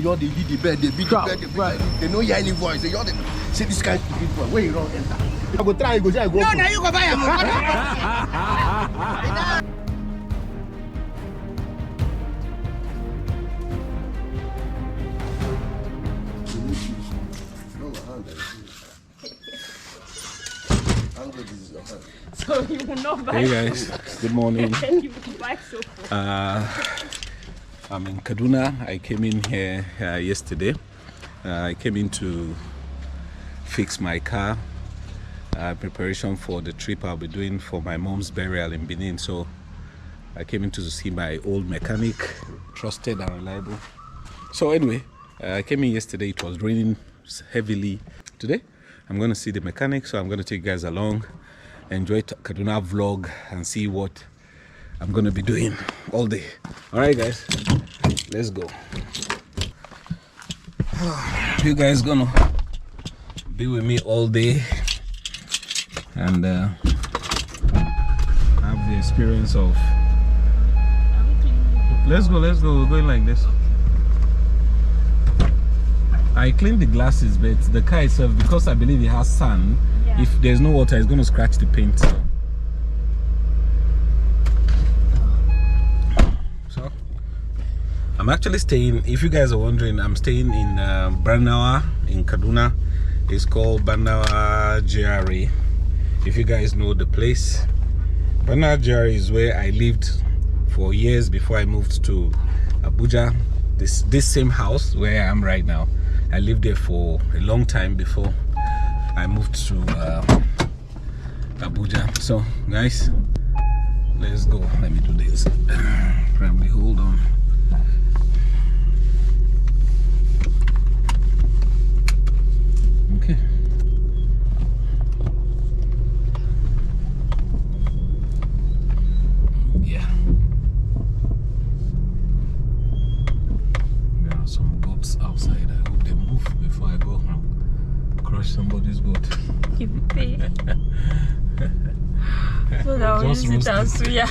You're the beat the bed, they beat the bed, they know your any voice. You're the say this kind of people. Where you don't enter. I go try, go say I go. No, now you go buy a So you will not buy. Hey guys, good morning. And you will buy so I'm in Kaduna. I came in here yesterday. I came in to fix my car, preparation for the trip I'll be doing for my mom's burial in Benin. So I came in to see my old mechanic, trusted and reliable. So anyway, I came in yesterday. It was raining heavily. Today I'm going to see the mechanic, so I'm going to take you guys along, enjoy Kaduna vlog and see what I'm going to be doing all day. All right guys, let's go. You guys gonna be with me all day and have the experience of let's go, we're going like this. I cleaned the glasses, but the car itself, because I believe it has sand, if there's no water, it's going to scratch the paint. So I'm actually staying, if you guys are wondering, I'm staying in Barnawa in Kaduna. It's called Barnawa GRA. If you guys know the place, Barnawa GRA is where I lived for years before I moved to Abuja. This same house where I am right now, I lived there for a long time before I moved to Abuja. So guys, let's go. Let me do this. Probably hold on. Okay. Yeah. There are some goats outside. I hope they move before I go home. Crush somebody's goat. Keep it. So that was it as yeah.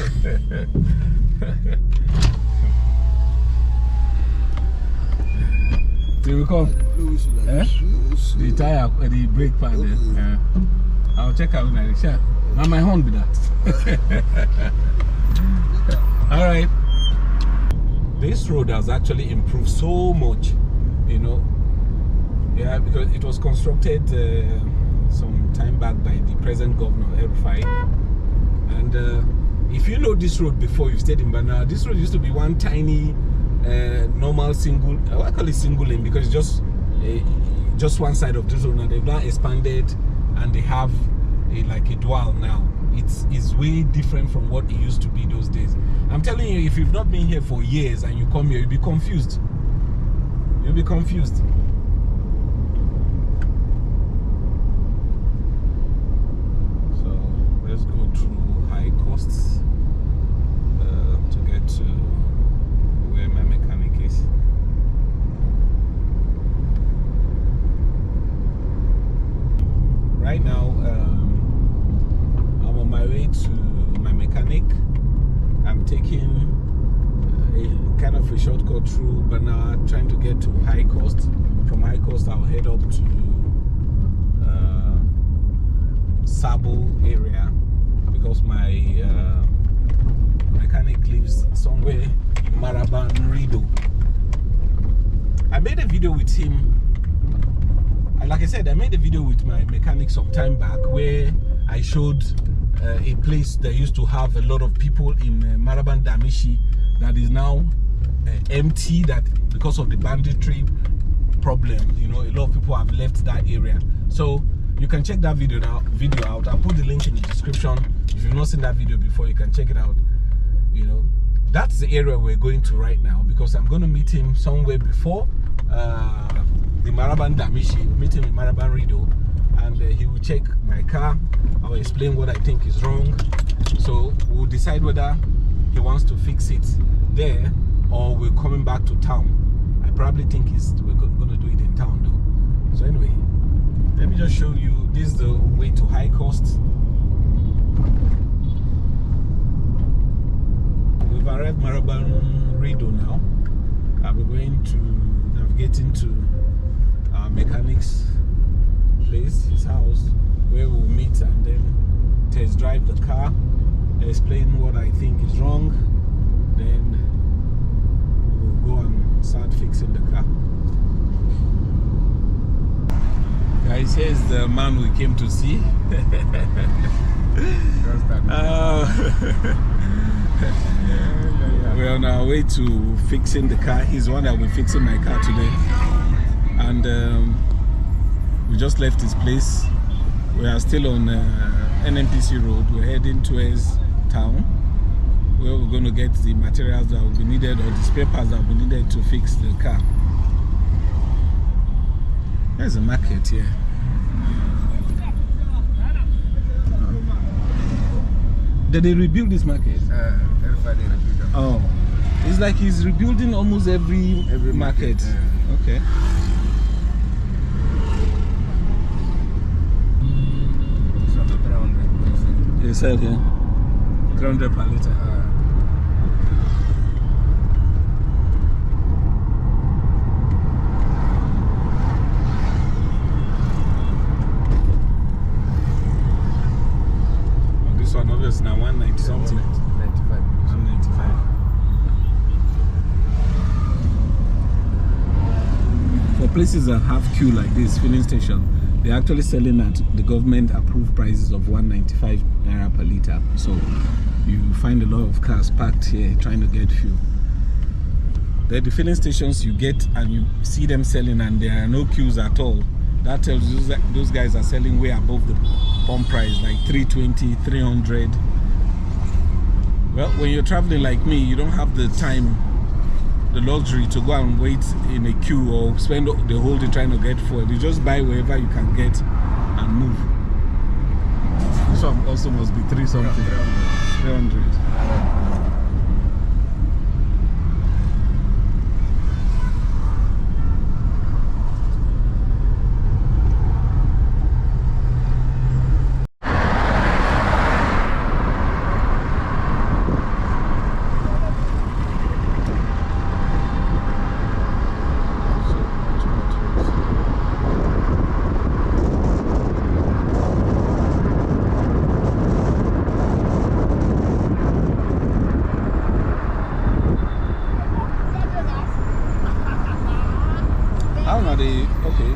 They will come. The tire, the brake pad. Okay. I'll check out when I reach out. Now my horn be that. All right. This road has actually improved so much, you know. Yeah, because it was constructed some time back by the present governor, Erufai. And if you know this road before, you stayed in Bana, this road used to be one tiny, normal single, I call it single lane because it's just one side of this road. Now they've now expanded and they have like a dual now. It's way different from what it used to be those days. I'm telling you, if you've not been here for years and you come here, you'll be confused. You'll be confused. So let's go through high costs to get to where my mechanic is. Right now, I'm on my way to my mechanic. I'm taking a kind of a shortcut through Bana, trying to get to High Coast. From High Coast, I'll head up to Sabo area because my mechanic lives somewhere in Maraban Rido. I made a video with him. Like I said, I made a video with my mechanic some time back where I showed a place that used to have a lot of people in Maraban Damishi that is now empty, that because of the banditry problem, you know, a lot of people have left that area. So you can check that video out. I'll put the link in the description. If you've not seen that video before, you can check it out. You know, that's the area we're going to right now because I'm going to meet him somewhere before the Maraban Damishi. Meet him in Maraban Rido, and he will check my car. I'll explain what I think is wrong, so we'll decide whether he wants to fix it there or we're coming back to town. I probably think we're going to do it in town though. So anyway, let me just show you. This is the way to High Coast. We've arrived Maraban Rido now. We're going to getting to our mechanic's place, his house, where we'll meet and then test drive the car, explain what I think is wrong, then we'll go and start fixing the car. Guys, here's the man we came to see. We're on our way to fixing the car. He's the one that will be fixing my car today. And we just left his place. We are still on NNPC road. We're heading towards town, where we're going to get the materials that will be needed, or the spare parts that will be needed to fix the car. There's a market here. Did they rebuild this market? Oh, it's like he's rebuilding almost every market. Okay. You sell here 300 per liter. This one obviously now 190 something. 195. 195. For places that have queue like this, filling station, they're actually selling at the government approved prices of 195 naira per liter. So you find a lot of cars parked here trying to get fuel. The filling stations you get and you see them selling and there are no queues at all. That tells you that those guys are selling way above the pump price, like 320, 300. Well, when you're traveling like me, you don't have the time, the luxury to go and wait in a queue or spend the whole day trying to get fuel. You just buy wherever you can get and move. This one also must be 3 something. 300.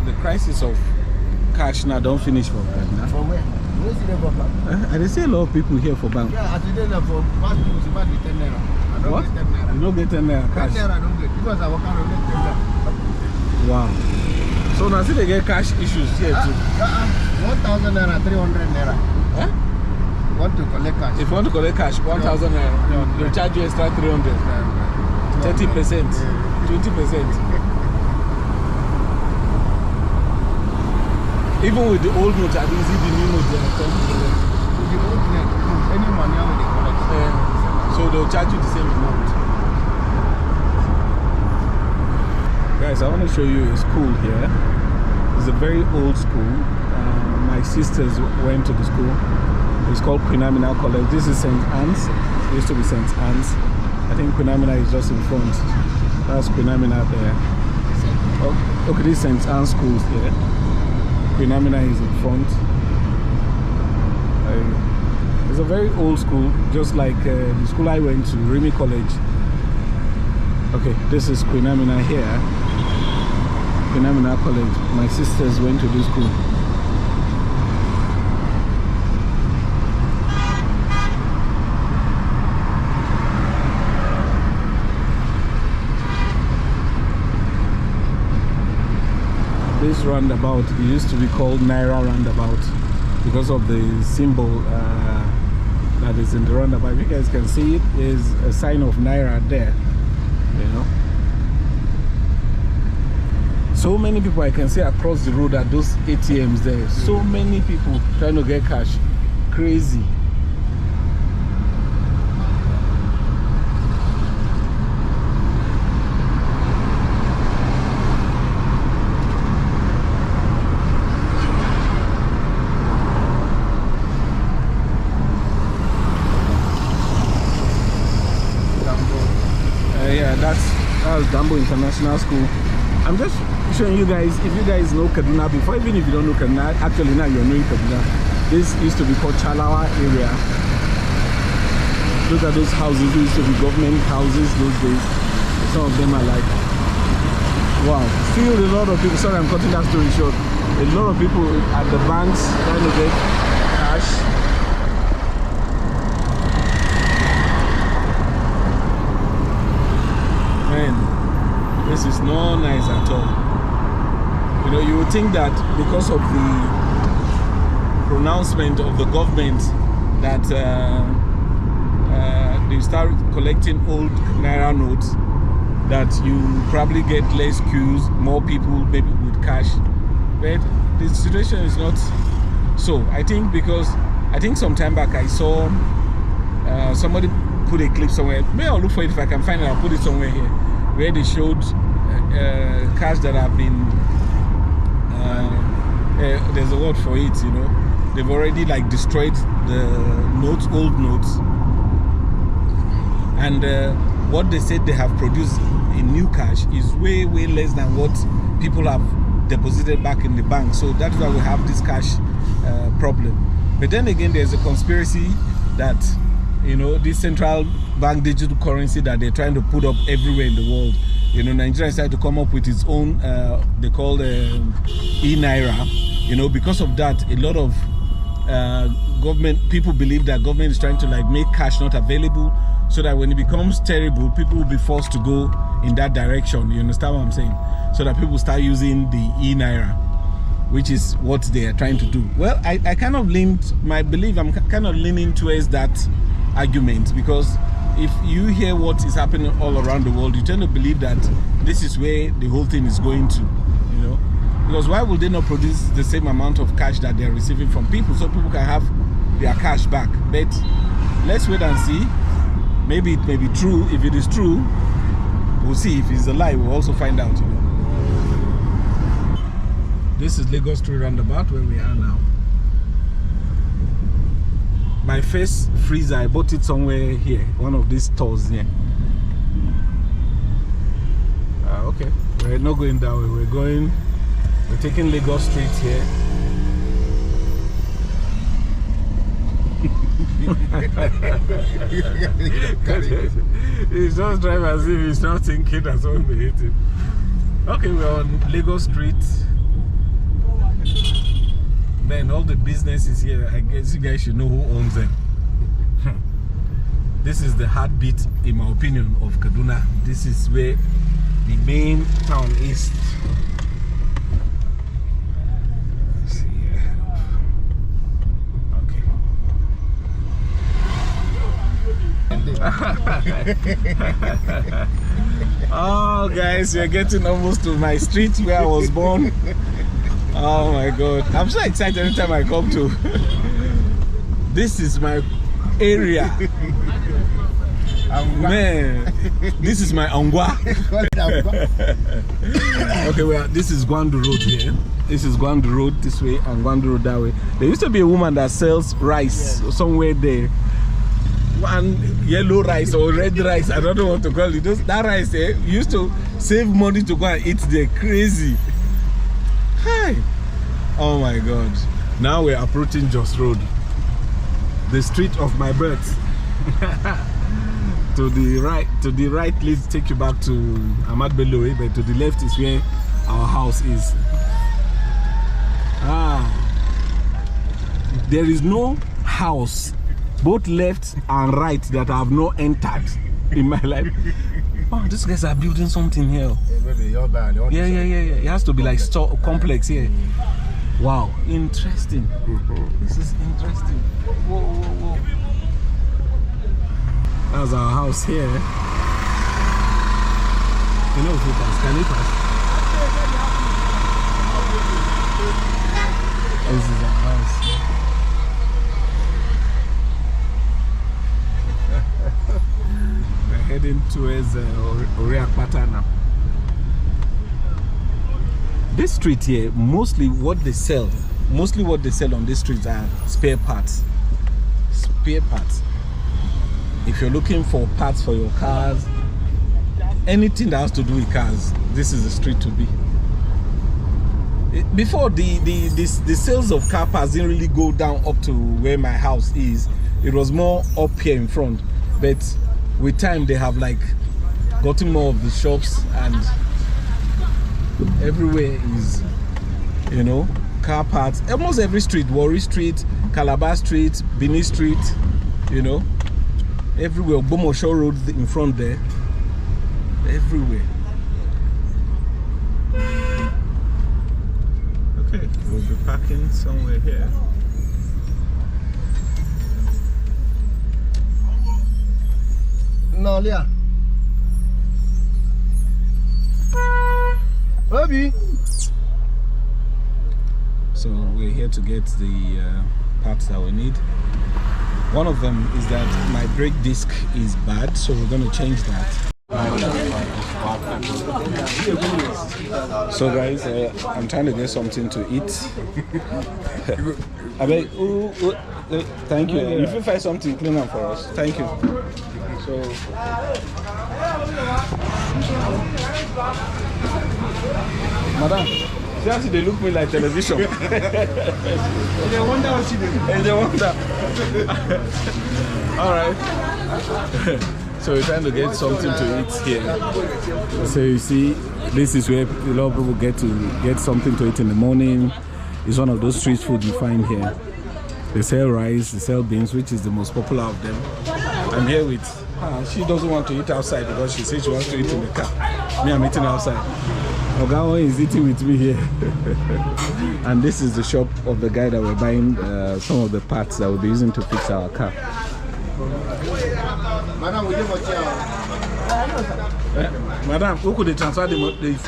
The crisis of cash now don't finish for Kaduna. For where? Where see them for bank? I see a lot of people here for bank. Yeah, as you know, for past people, it's about 10 naira. I don't What? get 10 naira. You don't get 10 naira 10 cash? naira I don't get. Because I work out on 10 naira. Wow. So now see they get cash issues here too. 1,000 naira, 300 naira. Huh? You want to collect cash? If you want to collect cash, 1,000 naira, they'll charge you extra 300. 30%, 20%. Even with the old note, I didn't see the new note. They are 10%. With the old net, any money how they collect. So they'll charge you the same amount. Guys, I want to show you a school here. It's a very old school. My sisters went to the school. It's called Queen Amina College. This is St. Anne's. It used to be St. Anne's. I think Queen Amina is just in front. That's Queen Amina there. Okay, this is St. Anne's school here. Queen Amina is in front. It's a very old school, just like the school I went to, Remy College. Okay, this is Queen Amina here. Queen Amina College. My sisters went to this school. This roundabout, it used to be called Naira roundabout because of the symbol that is in the roundabout. If you guys can see it, is a sign of Naira there, you know. So many people I can see across the road at those ATMs there. So many people trying to get cash. Crazy. Yeah, that's Dambo International School. I'm just showing you guys, if you guys know Kaduna before, even if you don't know Kaduna, actually now you're knowing Kaduna. This used to be called Chalawa area. Look at those houses, they used to be government houses those days. Some of them are like, wow. Still a lot of people, sorry I'm cutting that story short. A lot of people at the banks trying to get cash. Man, this is not nice at all. You know, you would think that because of the pronouncement of the government that they start collecting old Naira notes, that you probably get less queues, more people maybe with cash. But the situation is not so. I think some time back I saw somebody put a clip somewhere. Maybe I'll look for it if I can find it. I'll put it somewhere here, where they showed cash that have been there's a word for it, you know. They've already like destroyed the notes, old notes, and what they said they have produced in new cash is way less than what people have deposited back in the bank. So that's why we have this cash problem. But then again, there's a conspiracy that, you know, this central bank digital currency that they're trying to put up everywhere in the world. You know, Nigeria decided to come up with its own, they call e-Naira. You know, because of that, a lot of government people believe that government is trying to like make cash not available, so that when it becomes terrible, people will be forced to go in that direction. You understand what I'm saying? So that people start using the e-Naira, which is what they are trying to do. Well, I kind of leaned, I'm kind of leaning towards that argument, because if you hear what is happening all around the world, you tend to believe that this is where the whole thing is going to, you know. Because why would they not produce the same amount of cash that they're receiving from people, so people can have their cash back? But let's wait and see. Maybe it may be true. If it is true, we'll see. If it's a lie, we'll also find out, you know. This is Lagos Street roundabout where we are now. My first freezer, I bought it somewhere here, one of these stores here. Okay, we're not going that way. We're taking Lagos Street here. He's just driving as if he's not thinking that someone will hit him. Okay, we're on Lagos Street. Man, all the businesses here, I guess you guys should know who owns them. This is the heartbeat, in my opinion, of Kaduna. This is where the main town is. Let's see here. Okay. Oh, guys, we're getting almost to my street where I was born. Oh my God, I'm so excited every time I come to. This is my area. Man, this is my Angwa. Okay, well, this is Gwandu Road here. This is Gwandu Road this way and Gwandu Road that way. There used to be a woman that sells rice somewhere there. One yellow rice or red rice, I don't know what to call it. That rice used to save money to go and eat there. Crazy. Hi. Oh my God. Now we're approaching Jos Road, the street of my birth. To the right leads take you back to Ahmad Bello, but to the left is where our house is. There is no house, both left and right, that I have not entered in my life. Oh, these guys are building something here. Yeah. It has to be like store complex here. Wow, interesting. This is interesting. Whoa. That's our house here. You know if we pass, can we pass? This is our house. We're heading towards Oriakpata now. This street here, mostly what they sell on this street are spare parts. Spare parts. If you're looking for parts for your cars, anything that has to do with cars, this is the street to be. Before the sales of car parts didn't really go down up to where my house is. It was more up here in front, but with time they have like gotten more of the shops, and everywhere is, you know, car parts. Almost every street, Warri Street, Calabar Street, Benin Street, you know, everywhere. Bomosho Road in front there, everywhere. Okay, we'll be parking somewhere here. No, Leah. Baby. So we're here to get the parts that we need. One of them is that my brake disc is bad, so we're going to change that. So guys, I'm trying to get something to eat. Thank you. If you find something, clean up for us. Thank you. So madam, see how they look me like television. They wonder what she did. They wonder. All right. So we're trying to get something to eat here. So you see, this is where a lot of people get to get something to eat in the morning. It's one of those street food you find here. They sell rice, they sell beans, which is the most popular of them. I'm here with she doesn't want to eat outside because she says she wants to eat in the car. Me, I'm eating outside. Ogawa is eating with me here. And this is the shop of the guy that we're buying some of the parts that we'll be using to fix our car. Madam, who could they transfer the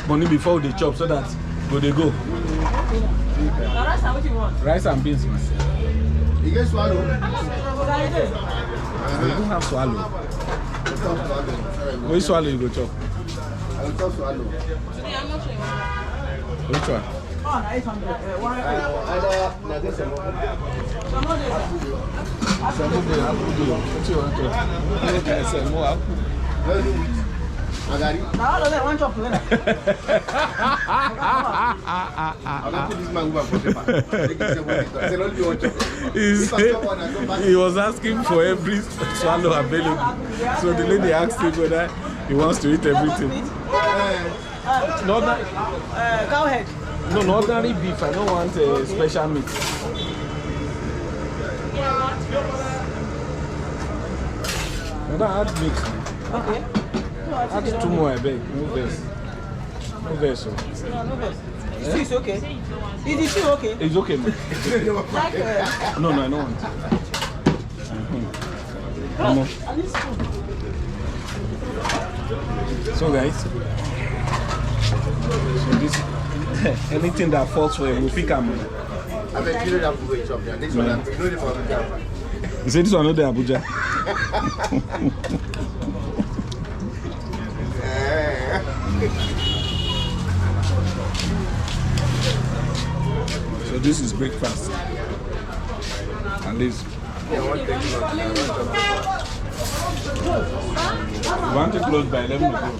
money before they chop so that go they go? Rice and beans, man. You get swallow? We don't have swallow. Which swallow you go chop? I will chop swallow. Which one? He was asking for every swallow available. So the lady asked him whether he wants to eat everything. Cowhead. No, not ordinary beef. I don't want a special meat. No, that add mix. Okay. Add 2 more, I beg. No vest. No vest. No vest. It's okay. Is it still okay? It's okay, man. No, I don't want it. So guys, so this anything that falls for him, we'll pick him. I bet you don't have to wait up there. This one, you know the problem. You say this one, not the Abuja. So this is breakfast. And this. We want to close by 11 o'clock.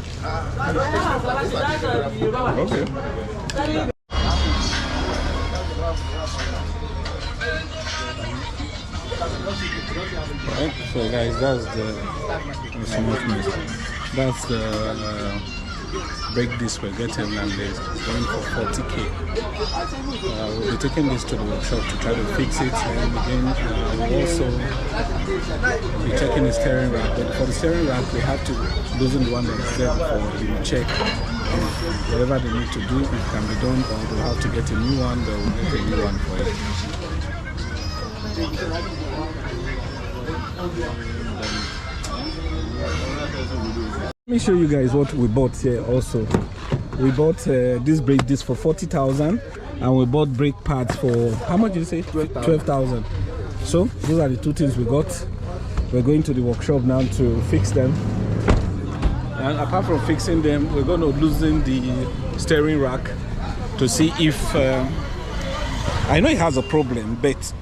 Okay. Right, so guys, that's the brake disc we're getting, and it's going for 40K. We'll be taking this to the workshop to try to fix it, and again we'll also be checking the steering rack. But for the steering rack, we have to loosen the one that is there before we check. Whatever they need to do, it can be done, or they'll have to get a new one. They'll get a new one for it. Let me show you guys what we bought here also. We bought this brake disc for 40,000, and we bought brake pads for, how much did you say? 12,000. So those are the 2 things we got. We're going to the workshop now to fix them. And apart from fixing them, we're going to loosen the steering rack to see if I know it has a problem, but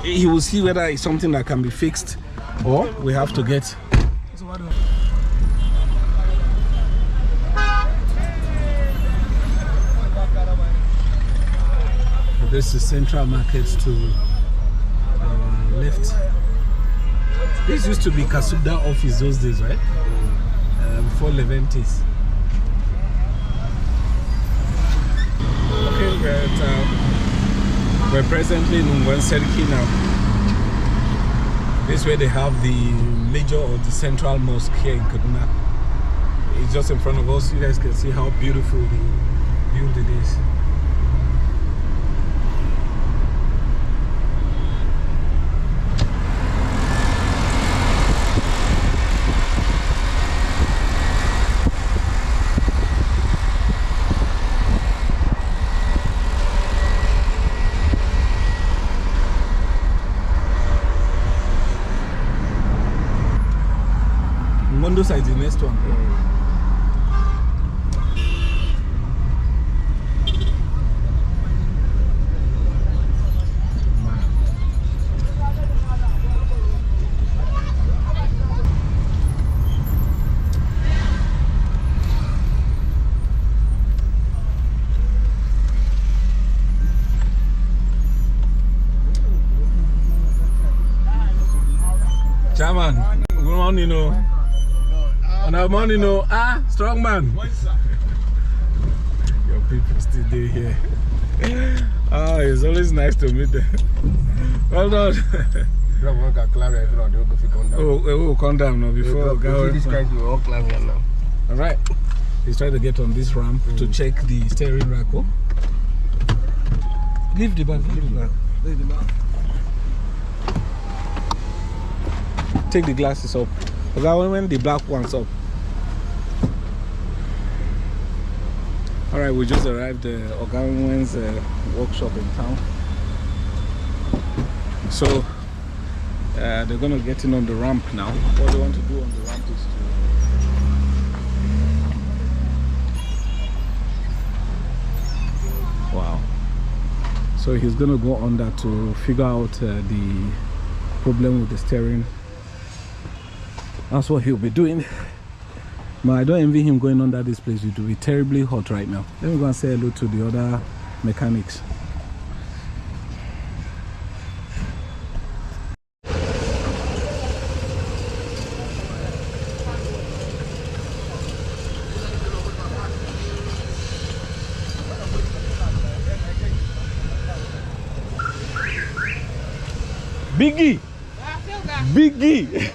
he will see whether it's something that can be fixed or we have to get. This is Central Market to left. This used to be Kasuda office those days, right? Before Leventis. Okay, we're presently in Serki now. This is where they have the major or the central mosque here in Kaduna. It's just in front of us. You guys can see how beautiful the building is. Mondo side is the next one. Chairman, good morning, On our morning, strong man. Your people still there here. It's always nice to meet them. Well done. We'll come down now before we go. This guy will all climb here now. All right. He's trying to get on this ramp to check the steering rack. Leave the bag. Leave the bag. Take the glasses up. Okay, when the black one's up. Alright, we just arrived at Ogawen's workshop in town. So they're gonna get in on the ramp now. What they want to do on the ramp is to wow. So he's gonna go on that to figure out the problem with the steering. That's what he'll be doing. But I don't envy him going under this place. It will be terribly hot right now. Let me go and say hello to the other mechanics. Biggie! Biggie!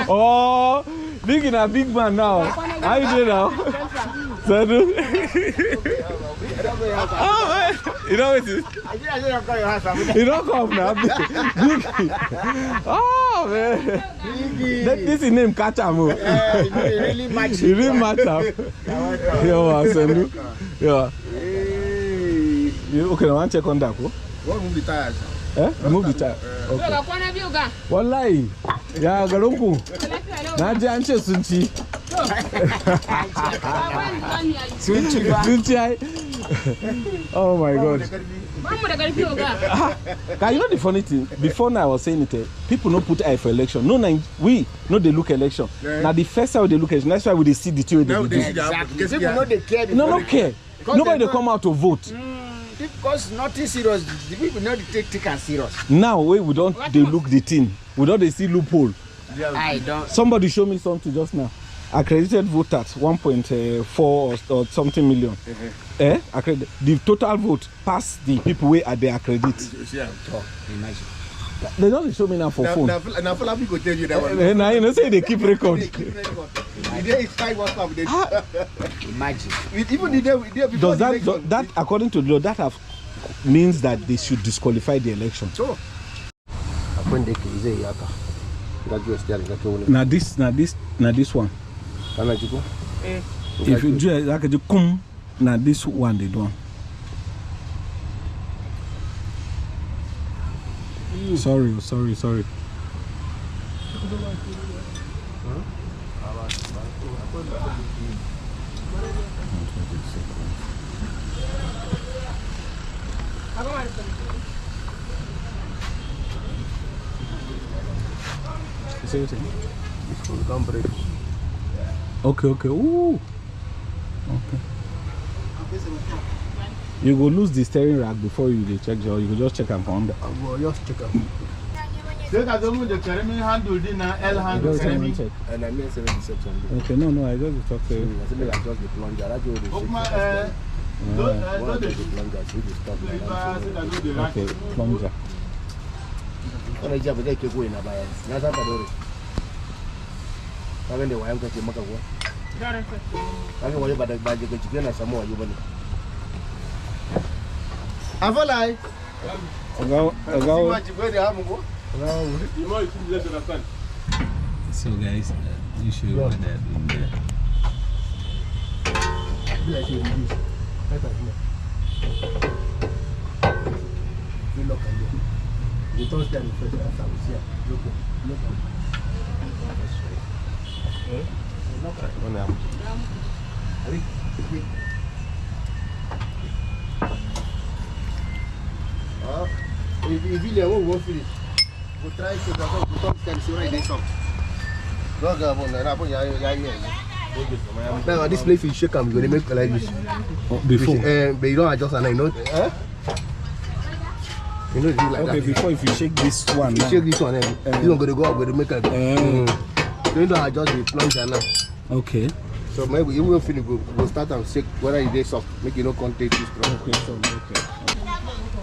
Oh, Biggie na big man now. How you doing now? Sadu? Oh man, you know what it is? You don't come now. Biggie. Oh man. Biggie. This is name Kachamo. You really match You really match up. Yo, Sadu. Yo. Okay, I want to check on that. What move the tires? Move the tire. Okay. Wallahi. Ya galonku. Na ji an ce sun ci. Sun ci ai. Oh my God. You know the funny thing? Before now I was saying it, people don't put eye for election. No, we no they look election. Now the first time they look election, that's why we see the two they do. Exactly. People know they care. No care. Nobody come out to vote. Because nothing serious. The people know they take and serious. Now we don't they look the thing. We don't they see loophole. I don't. Somebody show me something just now. Accredited voters 1.4 or something million. Accredited. The total vote past the people where are they accredited. Imagine. They don't show me now for phone. Now people tell you that one. Now you know say they keep record. Imagine. Even the does that according to the law that means that they should disqualify the election? Sure. Now this one. If you do like you come, now this one they don't. Sorry. Okay. Ooh. Okay. You go lose the steering rack before you dey check or you go just check am from under. I go just check am. Check as the carry handle dey na L handle carry me. And I mean 70 section. Okay, no, I just talk to you. I say make I just the plunger. That go dey shake. Don't the plunger. See the stop. Okay, plunger. Ona ija bede ke go ina baya. Na za ka dore. Ka ga ne wayan ka ce maka go. Dare ka. Ka ga waye bada baje ka cike na samu waje bane. Avolai. So guys, you show you what they're doing there. If you won't finish, we'll try to now, this place is shake, I'm going to make like this. Before? But you don't adjust and I know. You know, like okay, that. before if you shake this one, you shake this one, this one going to go up, going to make a. You don't adjust the plunger now. Okay. So maybe you will finish, we'll start and shake whether it is soft, make it no contact too strong. Okay, so okay.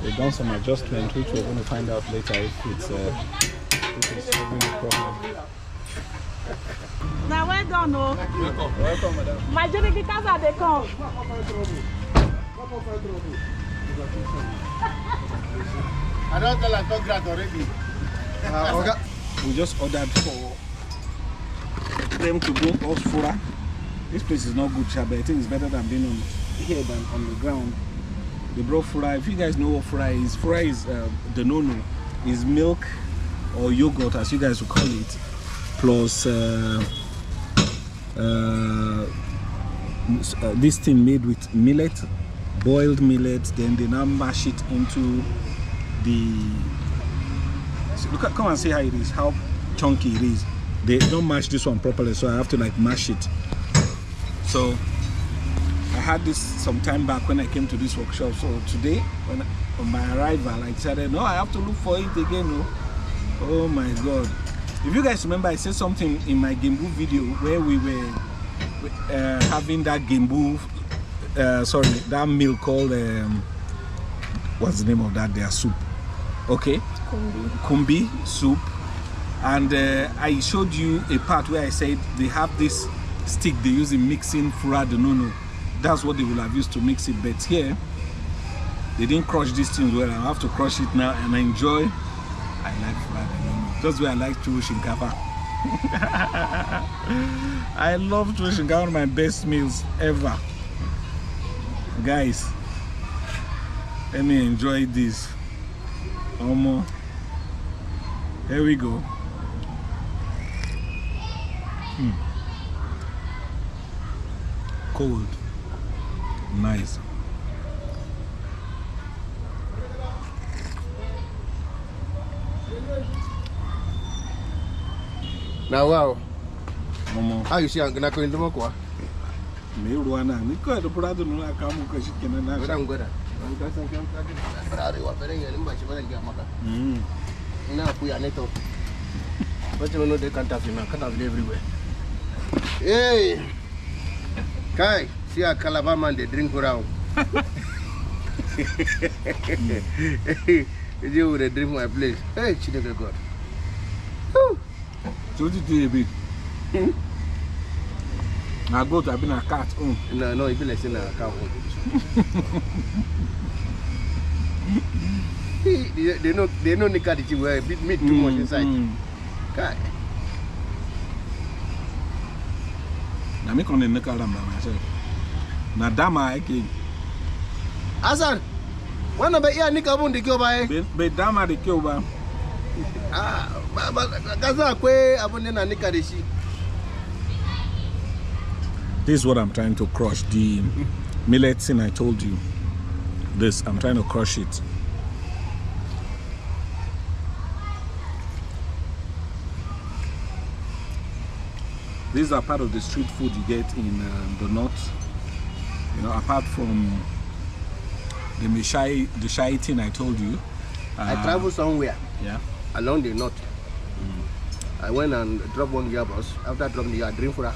They've done some adjustment, which we're going to find out later if it's solving the problem. Now well done, no. Welcome, madam. My journey because I they come. I don't tell I talk that already. Okay. We just ordered for them to bring us fura. This place is not good, but I think it's better than being on here than on the ground. They brought fura. If you guys know what fura is the no-no. Is milk or yogurt, as you guys will call it, plus this thing made with millet, boiled millet. Then they now mash it into the. So look at, come and see how it is, how chunky it is. They don't mash this one properly, so I have to like mash it. So I had this some time back when I came to this workshop. So today, on my arrival, I decided, no, I have to look for it again. No. Oh my God. If you guys remember, I said something in my Gimbu video where we were having that Gimbu, that meal called, what's the name of that? Their soup. Okay? Kumbi soup. And I showed you a part where I said they have this stick they use in mixing fura de nono. That's what they will have used to mix it. But here, they didn't crush these things well. I have to crush it now and enjoy. I like fura de nono. That's why I like churu shinkafa. I love churu shinkafa, one of my best meals ever. Guys, let me enjoy this. Omo. Here we go. Cold. Nice. Now, wow. Momo. How you see I'm gonna go into Mokwa? Me ruana. Niko do prado no akamu ko shikena na. I'm good. Now we are netto. But you know they can't have everywhere. Hey, Kai, see a Calabar man they drink around. You would drink my place. Hey, she never got. So what do you do? I go to have been a cat. No, it be like saying a cow. They know the cat is where meat too much inside. Kai. Na me kon ne kala mba myself. Na dama eke. Asan. Wana be ya nika bundi kyo ba e? Be dama de kyo ba. Kaza kwe abunde na nika de shi. This is what I'm trying to crush. The millet thing I told you. This, I'm trying to crush it. These are part of the street food you get in the north. You know, apart from the shy thing I told you. I travel somewhere. Yeah. Along the north. I went and dropped one gearbox. After dropping the gear, I drink for that.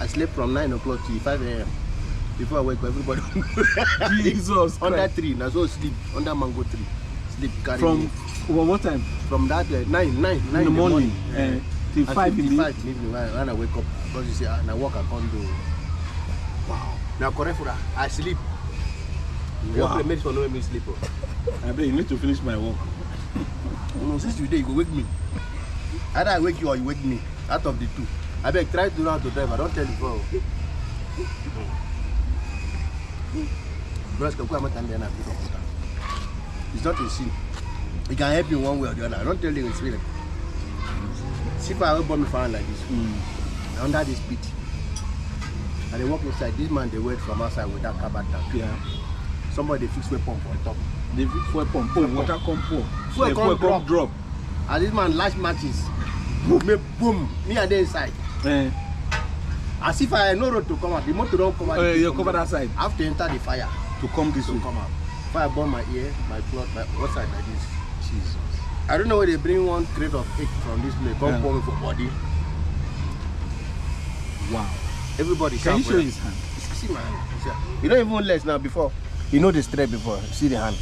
I slept from 9 o'clock to 5 a.m. Before I wake up, everybody Jesus under Christ. tree. Now so sleep under mango tree. Sleep carry From me. what time? From that 9 In the morning. Till 5 in the evening. 5 in the evening when I wake up. Because you see, I walk, I come to. Wow. Now correct for that. I sleep. Wow. You make for no make me sleep. I bet you need to finish my work. No, since today you go wake me. Either I wake you or you wake me. Out of the two. I beg try to learn how to drive. I don't tell you bro. Bros, it's not a sin. It can help you one way or the other. I don't tell you it's really. See if I will bomb me fan like this. Under this pit. And they walk inside. This man they wait from outside with that carbon tank. Yeah. Somebody fix weapon on top. The fuel pump. Water come pour. Fuel come drop. And this man lash matches. Boom. Me and they inside. As if I had no road to come out. The motor don't come out. You cover that side. I have to enter the fire To come this way. come out. Fire burn my ear, my cloth, my what side like this. Jesus. I don't know where they bring one crate of egg from this place. Come pour me for body. Wow. Everybody Can you show brother. his hand? See my hand. See, you don't even less now before. You know the strap before. See the hand.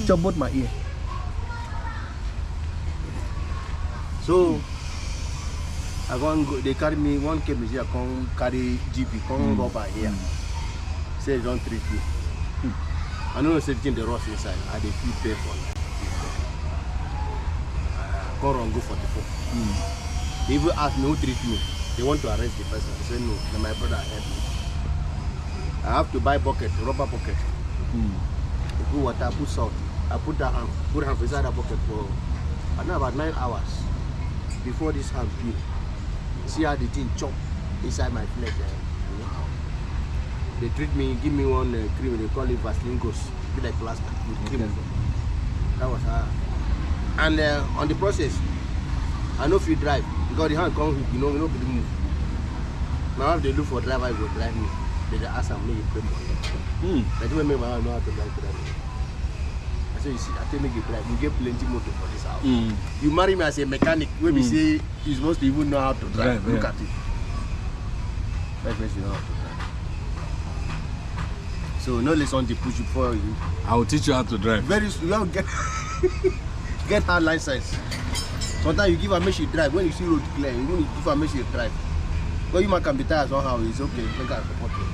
Chop both my ear. So I can't go, they carry me, one came here, come carry GP, come rubber here. Say don't treat me. I know something the rust inside. I dey feel pay for that. Come on, go 44. They even ask me who treat me. They want to arrest the person. I say no, my brother help me. I have to buy bucket, rubber bucket. I put water, put salt. I put that hand, put hand inside that bucket for about 9 hours before this hand peel. See how the thing chop inside my flesh. They treat me, give me one cream, they call it Vaseline Ghost. Be like plaster with cream. That was how. And on the process, I know if you drive, because the hand comes, nobody move. My wife, they look for driver, will drive me. They ask me, you pay money. They don't make my wife know how to drive. I say, you see, I tell me you drive, you get plenty motor for this house. You marry me as a mechanic, when we say you're supposed to even know how to drive. Look at it. That makes you know how to drive. So no lesson to push you for you. I will teach you how to drive. Very soon, you don't get get her license. Sometimes you give her make she drive. When you see road clear, you give her make she drive. Because you can be tired somehow, it's okay. Make her support you.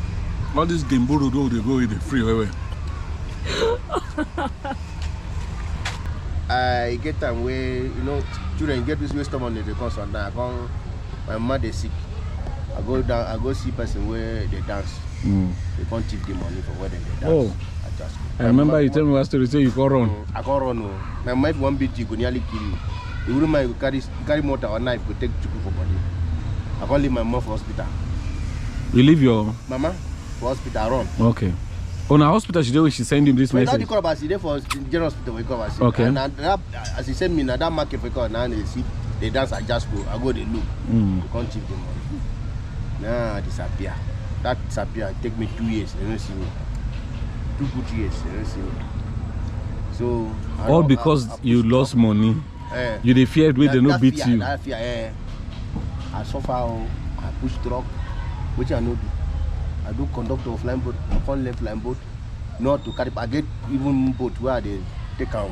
All this Gambo road, they go in the freeway. I get time where children get this waste of money they come sometimes. My mother is sick. I go down, I go see person where they dance. They can't take the money for where they dance. Oh. I remember you tell me last story, say you can't run. I can't run. My wife won't beat you, could nearly kill you. You wouldn't mind carry motor or knife, could take chicken for body. I can't leave my mom for hospital. You leave your Mama for hospital run. Okay. On a hospital, she send him this message. Now call about there for general hospital we cover. Okay. And that, as he send me now that market for call now they see they dance. I just go. I go they look. You can't cheat them. Nah, disappear. That disappear. Take me 2 years. They don't see me. 2 good years. They don't see me. So all because you lost money. You dey feared when they no beat you. That fear. I suffer. I push truck, which I know do. I do conductor of flying boat. I can't learn flying boat. Not to carry. I get even boat where they take out.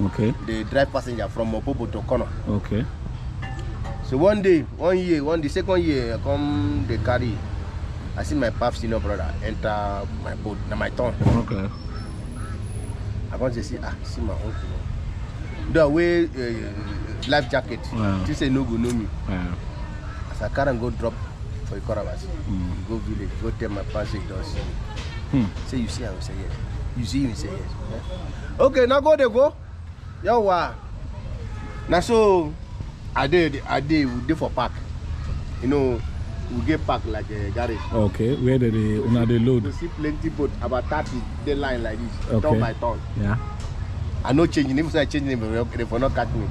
Okay. They drive passenger from Mopopo to Kono. Okay. So one day, the second year, I come they carry. I see my pap senior brother enter my boat. Now my turn. Okay. I come to see my uncle. The way life jacket. She say no go know me. As I carry and go drop for Ikorabasi. Go village, go tell my pastor he does see me. Say you see, I will say yes. You see him, say yes. Okay, now go there go. Yo wa. Now so I did we for park. We get park like a garage. Okay, where they load? You see plenty boat about 30 they line like this, turn by turn. Yeah. I no changing. If I changing, they for not catch me.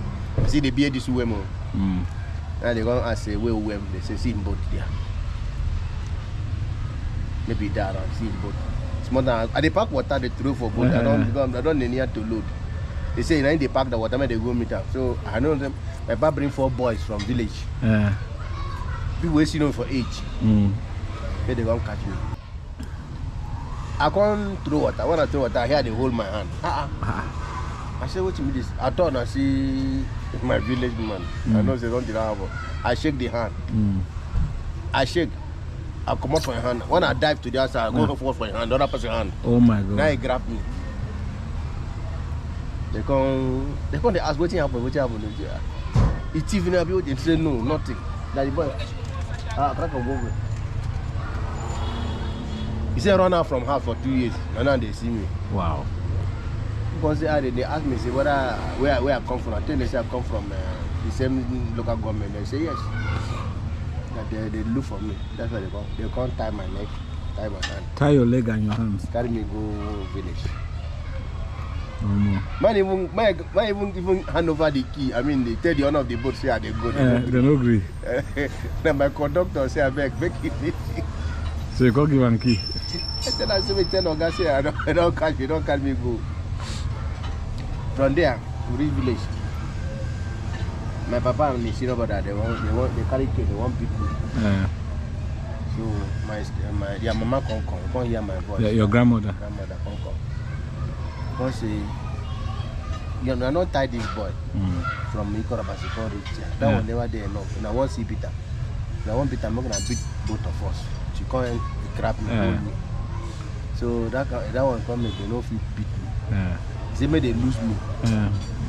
See the beard this way more. And they go and say where we they say see him boat there. Maybe that and see him boat. small than I dey pack water they throw for boat. I don't near to load. They say they pack the water, they go meet up. So I know them. My papa bring 4 boys from village. People waiting for age. They come catch me. I can't throw water. When I throw water, here they hold my hand. I say, what you mean this? I thought I see my village man. I know they don't do that. I shake the hand. I shake. I come out for your hand. When I dive to the other side, I go forward for your hand. The other person's hand. Oh my God. Now he grab me. They come. They ask what happened. What happened? It's even a bit. They say no, nothing. That the boy. Crack a go. He said run out from house for 2 years. And now they see me. Wow. Because they ask me, say where I come from. I tell them they say I come from the same local government. They say yes. That they look for me. That's why they come. They can't tie my neck, tie my hand. Tie your leg and your hands. Carry me go village. Man even hand over the key. I mean, they tell the owner of the boat say they go. They don't agree. Then my conductor say I beg make it easy. So you can't give one key. I say me tell Oga say I don't catch me, don't carry me go. From there, to reach village. My papa and my senior brother, they carry cake, they want people. So my mama come hear my voice. Your grandmother. Grandmother come. Come say, you know, I not tie this boy from Ikorabasi to reach here. That one never there enough. And I want to see Peter. And I want Peter, I'm not gonna beat both of us. She come and grab me, hold me. So that one come make they no fit beat me. Say make they lose me.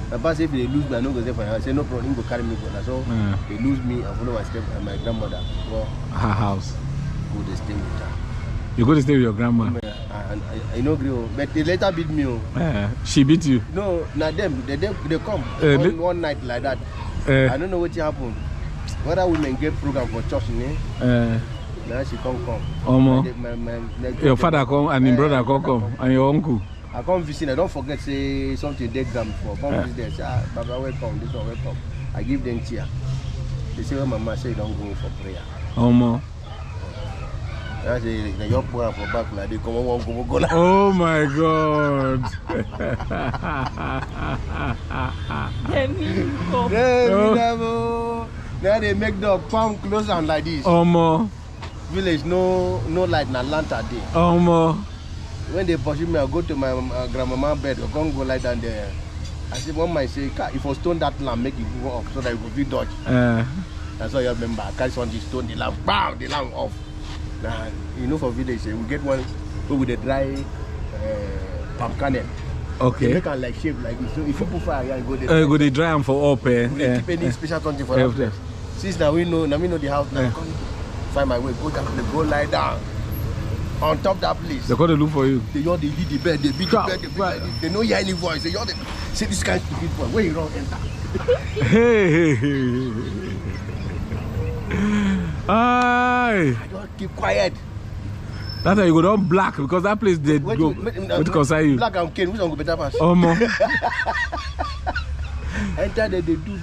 Papa say if they lose me, I no go say for her. I say no problem, go carry me go. So they lose me, I follow my step and my grandmother. Go her house. Go to stay with her. You go to stay with your grandma? I know grill, but they later beat me. She beat you? No, not them. They come one night like that. I don't know what happened. Whether women get program for church, now she come. Your father come and your brother come and your uncle. I come visit. I don't forget say something they gram for. Come visit there. Say, Baba welcome. This one welcome. I give them chair. They say, well, Mama say don't go for prayer. I say the young boy for back like they come on go. Oh my God! Now they make the palm close and like this. Village no light na lantern day. When they pursue me, I go to my grandmama bed. I can't go lie down there. I say, one might say, if I stone that lamp, make it go off so that it could be dodge. That's why you remember. I carry on the stone, the lamp, bam, the lamp off. Now, you know, for village, we get one with a dry palm kernel. Okay. They make it like shape like this. So if you put fire, you go there. Go the dry and for up. We keep any special something for that. Since now we know the house, now come find my way, go down, go lie down. On top that place. They got to look for you. They beat the bed, they beat the bed, they know you any voice. They say this kind of stupid boy, where you don't enter. Hey. Aye. I don't keep quiet. That's how you go down black because that place they go with concern you. Black and cane, which one go better pass? Enter there, they do.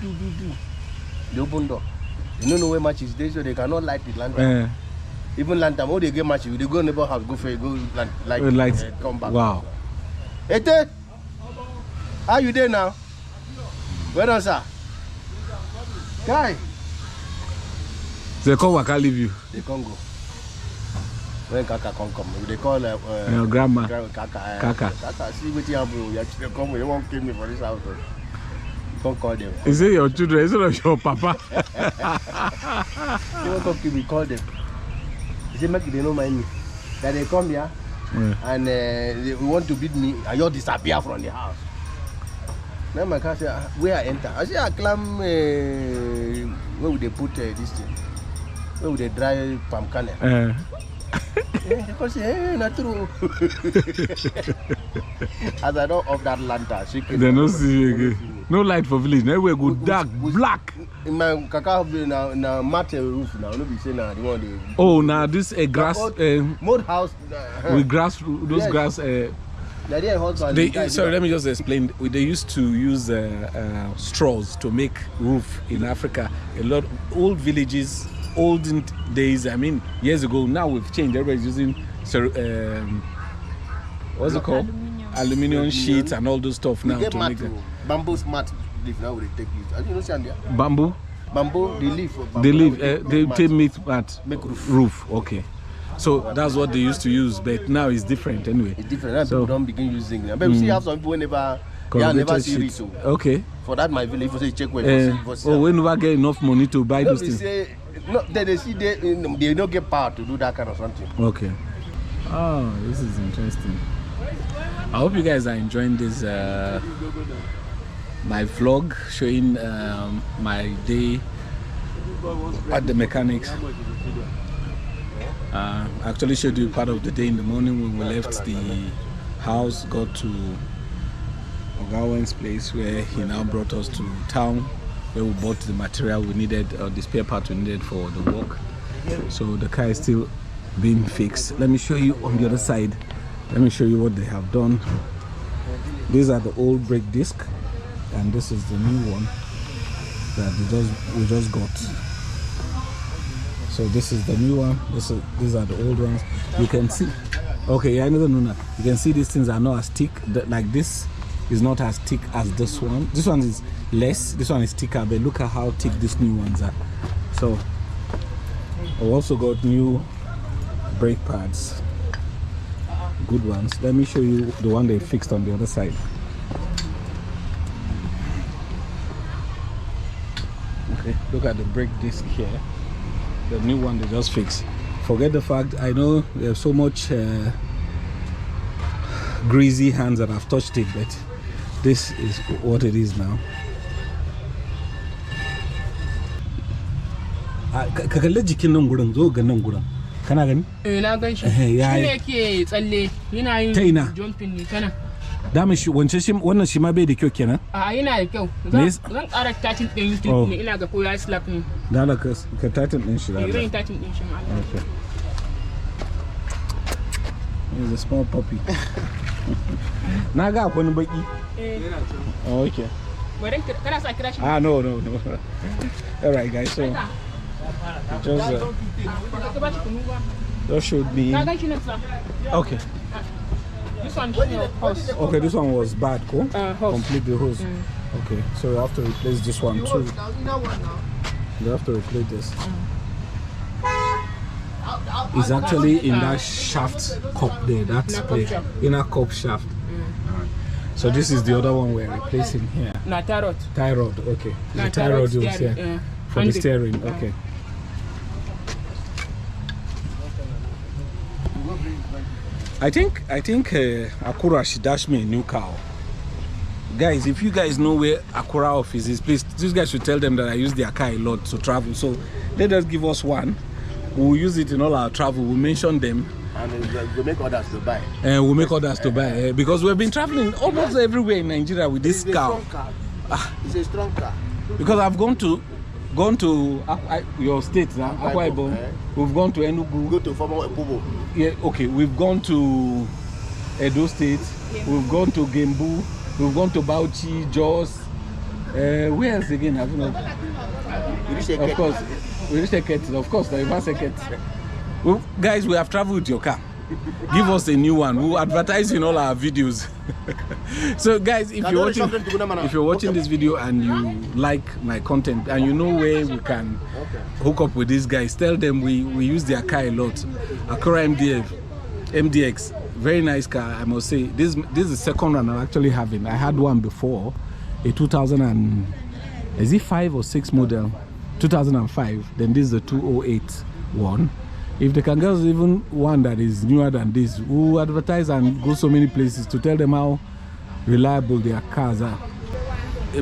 They open door. They don't know where match is there, so they cannot light the lantern. Even lantern, when they get match, they go neighbor house, go for light, come back. Wow. Ete, how you there now? Where done, sir? Guy. They come work, I leave you. They can't go. When Kaka come, they call your grandma. Kaka. See what you have, bro. You come, you won't kill me for this house. Don't call them. Is it your children? Is it your papa? They won't come kill me, call them. They make they don't mind me. That they come here and they want to beat me. I just disappear from the house. Now my car say, where I enter? I say I climb. Where would they put this thing? Where would they dry palm kernel? They come say, hey, not true. As I don't off that lantern, they don't see you again. No light for village. Now we go dark, black. In my Kaka now mat roof now. No be say now the one they. Oh, now this a grass. Mud house. With grass, those grass. Sorry, let me just explain. They used to use straws to make roof in Africa. A lot old villages, olden days. I mean, years ago. Now we've changed. Everybody's using what's it called? Aluminium sheets and all those stuff now get to make them. bamboo smart leaf now will take use. I didn't know Sandia. Bamboo? Bamboo, the leaf of bamboo. They leave. They take make roof. Okay. So that's what they used to use, but now it's different anyway. It's different. Now so, people don't begin using them. But we see have some people never see it. So okay. For that, my village, if you say check where we never get enough money to buy those things. No, they see they don't get power to do that kind of something. Okay. Oh, this is interesting. I hope you guys are enjoying this my vlog showing my day at the mechanics. I actually showed you part of the day in the morning when we left the house, got to Ogawen's place where he now brought us to town where we bought the material we needed, or the spare part we needed for the work. So the car is still being fixed. Let me show you on the other side. Let me show you what they have done. These are the old brake disc, and this is the new one that we just got. So this is the new one. These are the old ones. You can see. Okay, yeah, I know. You can see these things are not as thick. Like this is not as thick as this one. This one is less. This one is thicker. But look at how thick these new ones are. So I also got new brake pads. Good ones. Let me show you the one they fixed on the other side. Okay, look at the brake disc here. The new one they just fixed. Forget the fact, I know there's so much greasy hands that have touched it, but this is what it is now. Ka kalle jikin nan gurin, zo ga nan gurin. Kana gani? Na gan shi. Shi ne ke tsalle, yana yin jumping ne kana. Dama shi wannan shi ma bai da kyau kenan? A yana da kyau. Zan ƙara tatin ɗin YouTube ne, ina ga ko ya slap ne. Dala ka tatin ɗin shi. Zan tatin ɗin shi ma. Okay. He's a small puppy. Na ga akwai wani baki. Oh, okay. Bari kana sa kira shi. Ah, no. All right, guys. So just showed me. Okay. This one hose. Okay, this one was bad, cool? Hose. Completely hose. Okay, so you have to replace this one too. You have to replace this. It's actually in that shaft cup there. That's the inner cup shaft. So this is the other one we're replacing here. No, tie rod. Tie rod, okay. The tie rod you see for the steering, okay. I think Akura should dash me a new car. Guys, if you guys know where Akura office is, please, these guys should tell them that I use their car a lot to travel. So let us give us one. We'll use it in all our travel. We'll mention them. And we'll make others to buy. We'll make others to buy. Because we've been traveling almost everywhere in Nigeria with this car. It's a strong car. Because I've gone to your state, Akwa Ibom. We've gone to Enugu. Go to former Ebobo. Yeah, okay. We've gone to Edo State. We've gone to Gembu. We've gone to Bauchi, Jos. Where else again? I don't know. Of course, we reached Eket. Of course, the reverse Eket. Well, guys, we have traveled with your car. Give us a new one. We'll advertise in all our videos. So guys, if you're watching this video and you like my content and you know where we can hook up with these guys, tell them we use their car a lot. Acura MDX, very nice car, I must say. This is the second one I'm actually having. I had one before, a 2005 or 6 model, 2005. Then this is the 208 one. If they can get us even one that is newer than this, we'll advertise and go so many places to tell them how reliable their cars are.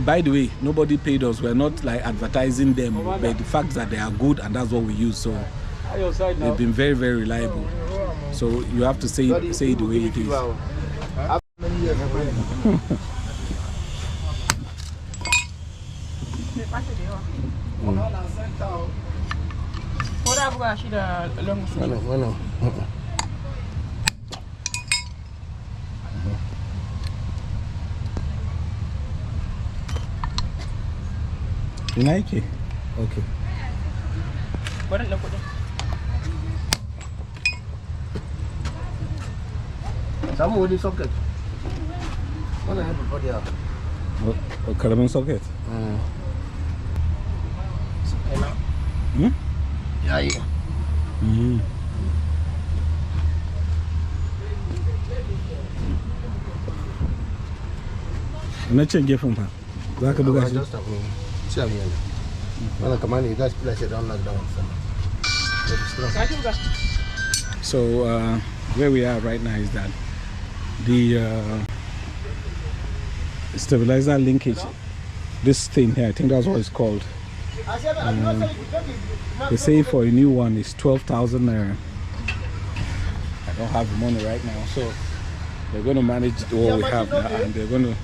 By the way, nobody paid us. We're not like advertising them, but the fact that they are good and that's what we use. So they've been very, very reliable. So you have to say it the way it is. Bueno. You like it? Okay. Some with the socket. What I have to put there? A caramel socket. Yeah, yeah. Na change from her. Zaka buga shi. Just see me. When come on, you guys play it down like that. So where we are right now is that the stabilizer linkage, this thing here, I think that's what it's called. They say for a new one is 12,000 naira. I don't have the money right now, so they're going to manage what we have now, and they're going to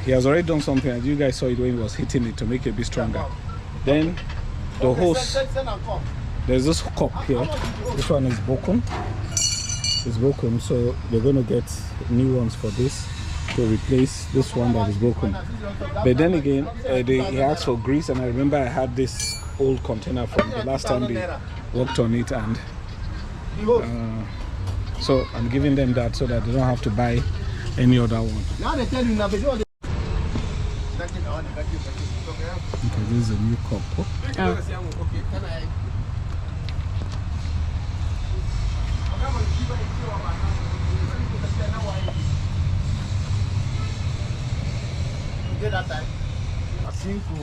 he has already done something, and you guys saw it when he was hitting it to make it a bit stronger. Then the hose, there's this cup here, this one is broken. It's broken, so they're going to get new ones for this to replace this one that is broken. But then again, he asked for grease, and I remember I had this old container from the last time they worked on it, and so I'm giving them that so that they don't have to buy any other one. Now they tell you now, Okay, this is a new cup.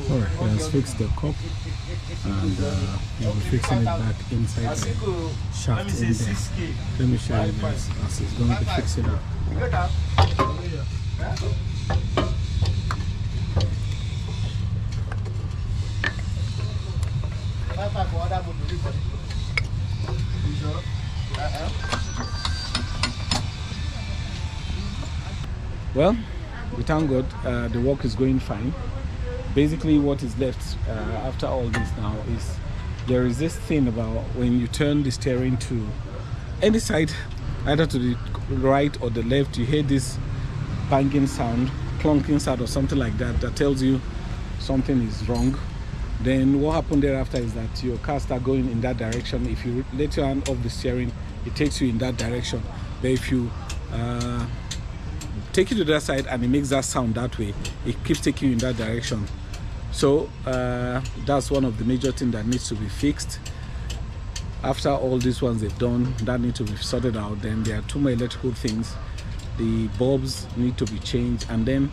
Alright, let's fix the cup, and we'll be fixing it back inside the shaft in there. Let me show you guys as it's going to be fixing it. Well, we thank God the work is going fine. Basically what is left after all this now is there is this thing about when you turn the steering to any side, either to the right or the left, you hear this banging sound, clunking sound or something like that, that tells you something is wrong. Then what happened thereafter is that your car starts going in that direction. If you let your hand off the steering, it takes you in that direction. But if you take it to that side and it makes that sound that way, it keeps taking you in that direction. So that's one of the major things that needs to be fixed. After all these ones they've done, that need to be sorted out. Then there are two more electrical things. The bulbs need to be changed, and then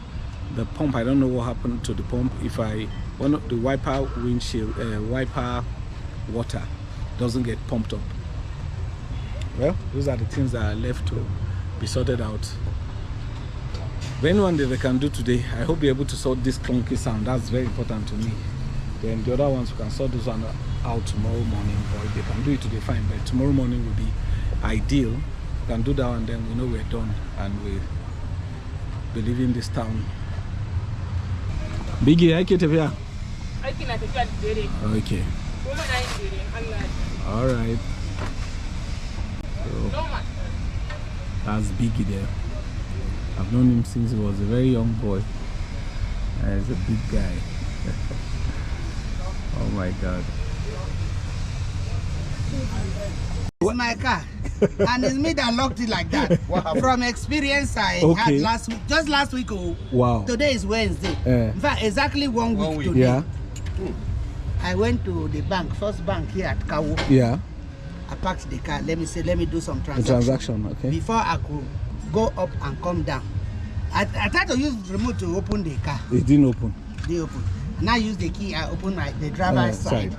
the pump, I don't know what happened to the pump. If one of the wiper windshield, wiper water doesn't get pumped up. Well, those are the things that are left to be sorted out. But anyone that they can do today, I hope they're able to sort this clunky sound. That's very important to me. Then the other ones, we can sort this one out tomorrow morning, or if they can do it today, fine. But tomorrow morning will be ideal. We can do that, and then we know we're done, and we believe in this town. Biggie, I can't hear. Okay. All right. So, that's Biggie there. I've known him since he was a very young boy. He's a big guy. Oh my God. It's my car, and it's me that locked it like that. From experience I had last week, just last week. Wow. Today is Wednesday. In fact, exactly 1 week today. Yeah. I went to the bank, first bank here at Kawo. Yeah. I parked the car. Let me do some transaction. The transaction, okay. Before I could go up and come down, I tried to use the remote to open the car. It didn't open. They opened. And I used the key. I opened the driver's side.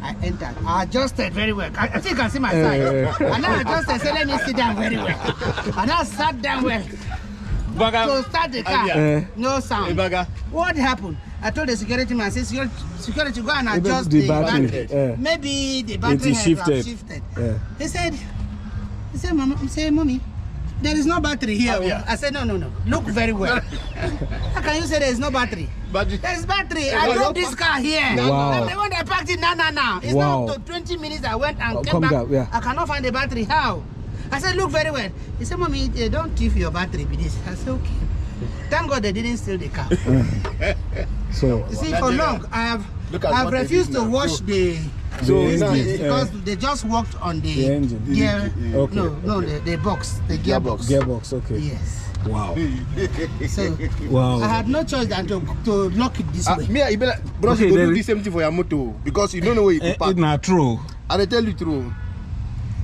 I entered. I adjusted very well. I think you can see my side. And I adjusted. Said, let me sit down very well. And I sat down well. To start the car, no sound. What happened? I told the security man, I said, security, go and adjust the battery. Maybe the battery has shifted. He said, Mommy, there is no battery here. I said, no. Look very well. How can you say there is no battery? There's battery. I drove this car here. Wow. And the one that parked it, now. It's not up to 20 minutes. I went and came back. Down, I cannot find the battery. How? I said, look very well. He said, Mommy, don't thief your battery with this. I said, okay. Thank God they didn't steal the car. So you see, for long, I've refused to wash the So because they just worked on the engine. gear. Okay. No, the box, the gearbox. Gearbox, okay. Yes. Wow. So Wow. I had no choice than to lock it this way. Me, I be like, bro, Okay, you go then- do the same thing for your motor because you don't know where you go park. It's not true. And I tell you true.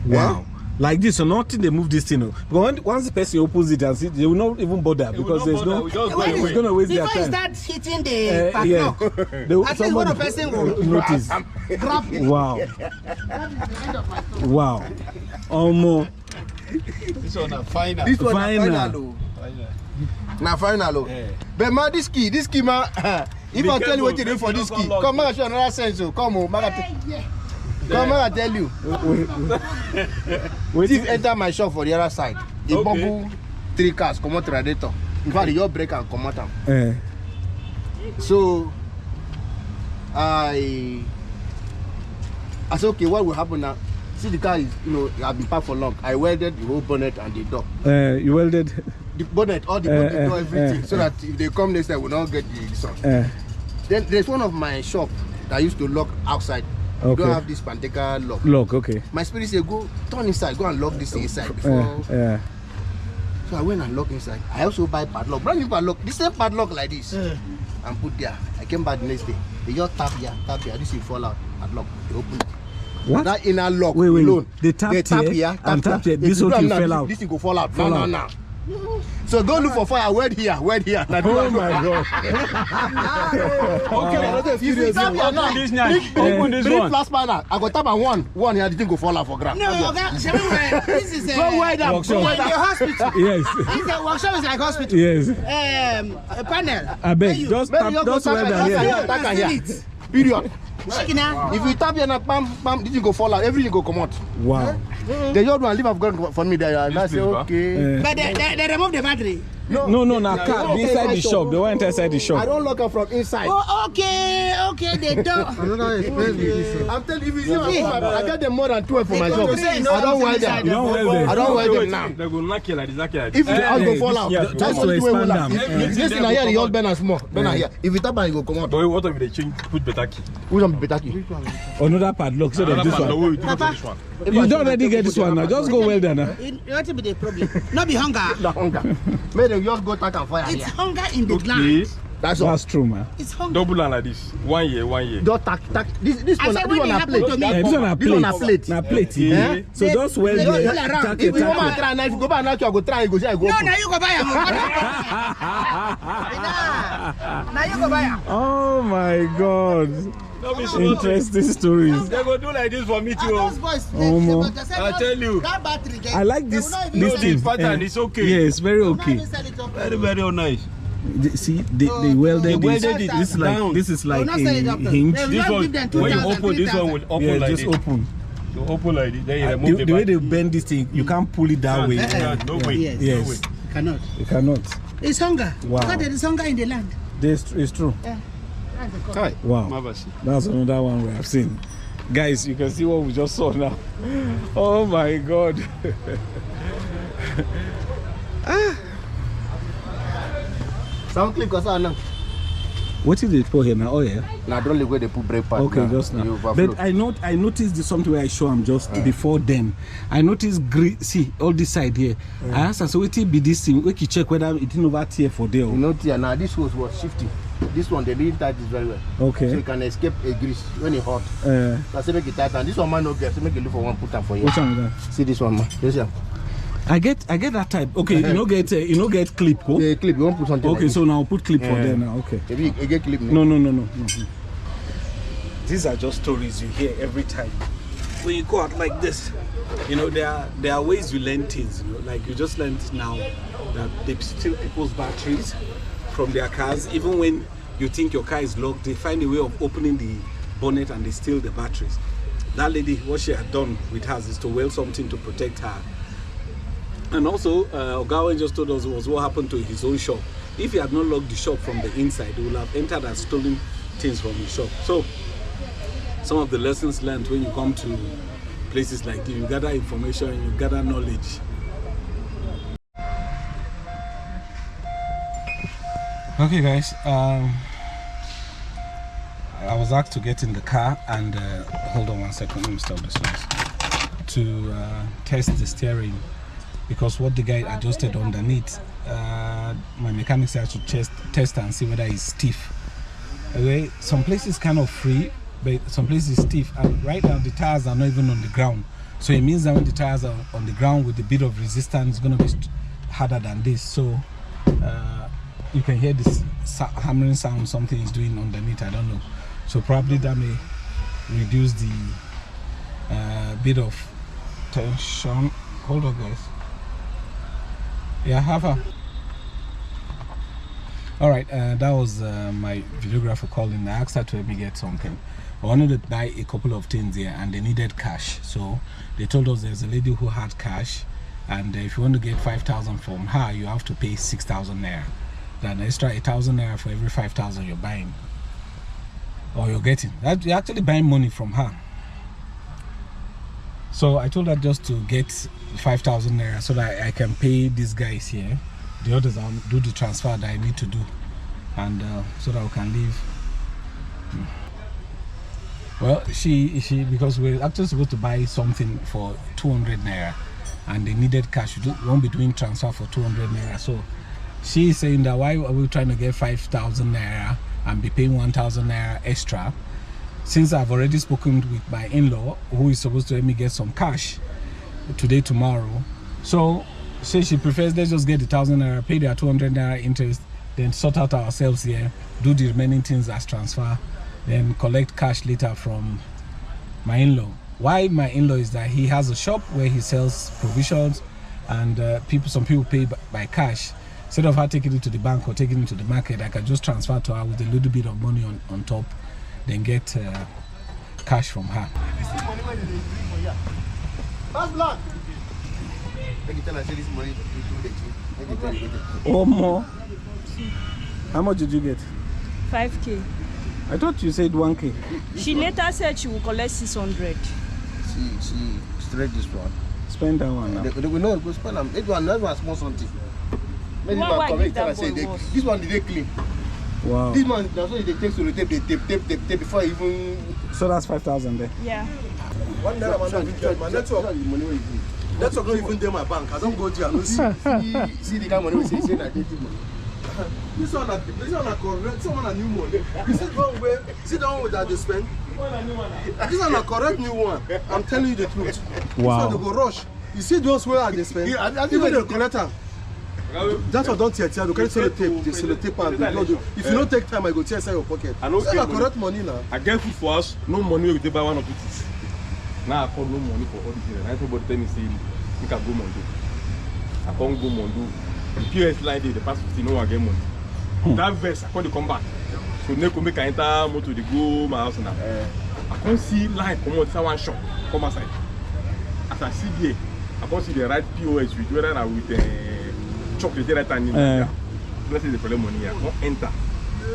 Wow. Like this, so nothing they move this thing. But once the person opens it and see, they will not even bother because there's no. It's going to waste their Before you time. start hitting the Yeah. padlock, They- at least one person will notice. grab it. Wow. That is the end of my story. Wow. Almost. This one a final. This one Final. na final. Na final. But man, this key man. If I tell you what you do for this key, come make I show another sense. Come on, make I tell you. Wait. If enter my shop for the other side, the bubble 3 cars come out radiator. In fact, your brake and come out. So I said, okay, what will happen now? See, the car is, I've been parked for long. I welded the whole bonnet and the door. You welded. The bonnet, all the bonnet, door, everything, so that if they come next time, we'll not get the sun. Then there's one of my shop that I used to lock outside. Okay. Don't have this Panteka lock. Lock, okay. My spirit said, go turn inside, go and lock this thing inside before. So I went and locked inside. I also buy padlock, brand new padlock, the same padlock like this, and put there. I came back the next day. They just tap here. This will fall out. Padlock, they open it. What? That inner lock Wait. alone. They tap here and tap here. This whole thing fell out. This thing will fall out. Fall out. No. So go look for fire. Word here. Oh my God. Okay, if you tap here now, Open this bring one. flash panel. I got tap on one here. The thing go fall out for ground. No, this is a Go wide up. Workshop. Go wide like a up. hospital. Yes. It's a workshop is like hospital. Yes. A panel. I beg. Just tap. Just weld here. Tap here. Period. Shikina. If you tap here now, bam, this thing go fall out. Everything go come out. Wow. They just want to leave have gone for me there. And I say okay. But they remove the battery. No. Now car inside the shop. They went inside the I shop. don't lock her from inside. Oh, okay, they don't. I'm telling you, if you see my phone, I get them more than 12 for my shop. say I no don't wear inside. them. You don't weld them. I don't wear them now. They go knock you like this. If the house go fall out, just that's to what the way expand will them. happen. This thing here, the young Ben small. Ben here. If you tap and you go come out. But what if they change? Put better key. Who's on better key? Another padlock. So that this one. You don't already get this one now. Just go weld now. What will be the problem? Not be hunger. The hunger. May them just go tack and fire It's here. hunger in the Okay. land. That's all. That's true, man. It's hunger. Double line like this. 1 year. Just tack. This I one, said this when one it a happened plate. to me. This one a This one a plate. plate. Na plate. Eh? So just weld they here. don't pull around. Tack If you it, want to tack try now, if you go back now, you go try. You go say I go. No, open. now you go buy am. Now you go buy am. it. Oh my God. Interesting stories. They go do like this for me And too. those boys, I tell you. that battery. I like this. They will not even This use thing. This pattern is okay. Yes, very okay. Very, very nice. See, they welded this. welded it This is like down. this is They will like not sell it a up. hinge. They will This not one, give them when you 2,000, open this one, will open Yeah, like just this. open. You open like this. Then you remove The way they button. bend this thing, you can't pull it that way. No way. Yes. Yes. No way. Cannot. You cannot. It's hunger. Wow. Because there is hunger in the land. It's true. Hi. Wow. Marvelous. That's another one we have seen. Guys, you can see what we just saw now. Oh my God. Sound clip because I know. What did they put here now? Oh yeah. Now don't leave where they put brake pad. Okay, just now. But I noticed this something where I show them just before then. I noticed see all this side here. I asked her, so what be this thing? We can check whether it didn't over tear for there. You know, now this hose was shifting. This one they didn't tight this very well. Okay. So you can escape a grease when it's hot. I say make it tight, and this one man no get. So make it look for one put them for you. Which one is that? See this one man. This one. I get that type. Okay, you know get clip. Oh? The clip. You want put something. Okay, like so now put clip for there now. Okay. this. Maybe you get clip. No. These are just stories you hear every time. When you go out like this, you know, there are ways you learn things. You know, like you just learned now that they steal people's batteries from their cars. Even when you think your car is locked, they find a way of opening the bonnet and they steal the batteries. That lady, what she had done with hers is to weld something to protect her. And also, Ogawa just told us was what happened to his own shop. If he had not locked the shop from the inside, he would have entered and stolen things from the shop. So, some of the lessons learned when you come to places like this, you gather information, you gather knowledge. Okay, guys. I was asked to get in the car and hold on one second, let me stop this noise, to test the steering, because what the guy adjusted underneath, my mechanic said to test and see whether it's stiff. Okay, some places kind of free, but some places stiff, and right now the tires are not even on the ground, so it means that when the tires are on the ground with a bit of resistance, it's going to be harder than this. So you can hear this hammering sound something is doing underneath, I don't know, so probably that may reduce the bit of tension. Hold on guys. Yeah, have a all right. That was my videographer calling. I asked her to help me get something. I wanted to buy a couple of things here and they needed cash, so they told us there's a lady who had cash, and if you want to get 5,000 from her, you have to pay 6,000 naira. Then extra 1,000 naira for every 5,000 you're buying or you're getting. That you're actually buying money from her. So I told her just to get 5,000 naira so that I can pay these guys here. The others I'll do the transfer that I need to do, and so that we can leave. Well, she because we're actually supposed to buy something for 200 naira, and they needed cash. We won't be doing transfer for 200 naira. So she is saying that why are we trying to get 5,000 naira and be paying 1,000 naira extra, since I've already spoken with my in-law who is supposed to help me get some cash today, tomorrow. So she prefers let's just get the 1,000 naira, pay their 200 naira interest, then sort out ourselves here, do the remaining things as transfer, then collect cash later from my in-law. Why my in-law is that he has a shop where he sells provisions, and some people pay by cash. Instead of her taking it to the bank or taking it to the market, I can just transfer to her with a little bit of money on top, then get cash from her. Oh, more? How much did you get? 5K. I thought you said 1K. She later said she will collect 600. She straight this one. Spend that one now. We know go spend them. It one that was small something. Maybe Why man give correct and that say boy was? this one did they clean. Wow. This one that's why they take to the tape, they tape before even. So that's 5,000 there. Yeah. One naira my network money wey you give. Network no even dey my bank. I don't go there. No see the kind of money we say na dey money. This one na correct. Someone a new money. You see the one where that they spend. This one a correct new one. I'm telling you the truth. Wow. This one they go rush. You see those where they spend. Even the collector. That's what don't tear. You carry tape. They sell the tape and they do. If you don't take time, I go tear inside your pocket. I know. So correct money now. I get food for us. No money we dey buy one or two things. Now I call no money for all this thing. Everybody tell me say you can go Mondo. I can't go Mondo. The POS line dey the past 15 no one get money. That verse I can't come back. So Neko make I enter motor dey go my house now. I can't see line come out inside one shop. Come outside. As I see there, I can't see the right POS with whether na with chocolate right and in. Let's say the problem money here. Don't enter.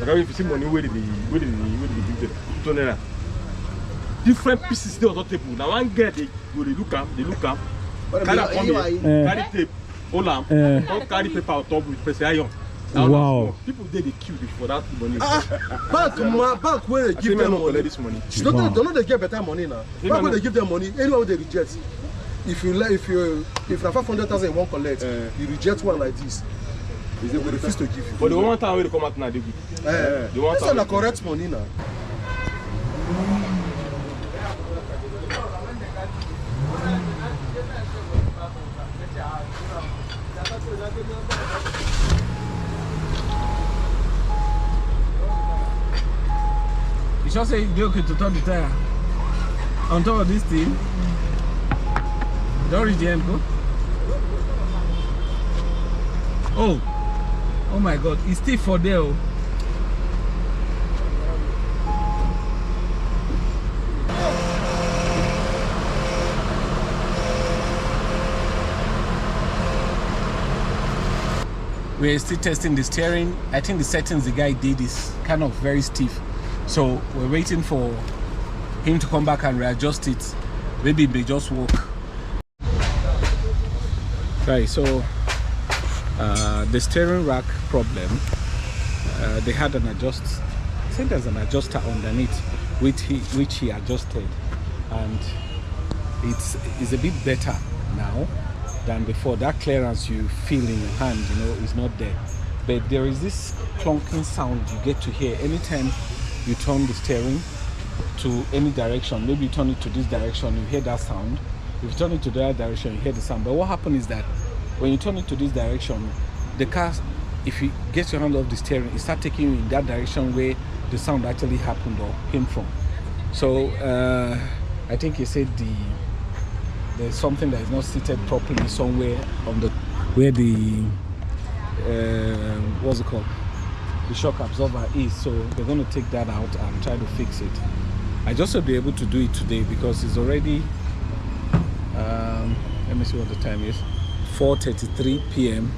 Because if you see money where did they give them? 200. Different pieces there on the table. Now one get they look up, carry tape, hold on, don't carry paper on top with press iron. Wow. People they queue for that money. Bank where they give them money. This money. Don't know they get better money now. Bank where they give them money, anyone they reject. If na 500,000 you won't collect, you reject one like this. They will refuse to give you. But the one time when they come out now, they give. The one time na correct money now. You just say you okay to turn the tire on top of this thing. Don't reach the end, go. Oh my God, it's still for there. Oh. We're still testing the steering. I think the settings the guy did is kind of very stiff. So we're waiting for him to come back and readjust it. Maybe it may just work. Right, so the steering rack problem, they had an think there's an adjuster underneath which he adjusted, and it's a bit better now than before. That clearance you feel in your hand, you know, is not there. But there is this clunking sound you get to hear anytime you turn the steering to any direction. Maybe you turn it to this direction, you hear that sound. If you turn it to the other direction, you hear the sound. But what happens is that when you turn it to this direction, the car, if you get your hand off the steering, it starts taking you in that direction where the sound actually happened or came from. So I think he said there's something that is not seated properly somewhere on the where the what's it called, the shock absorber is. So they're going to take that out and try to fix it. I just will be able to do it today because it's already let me see what the time is, 4:33 p.m.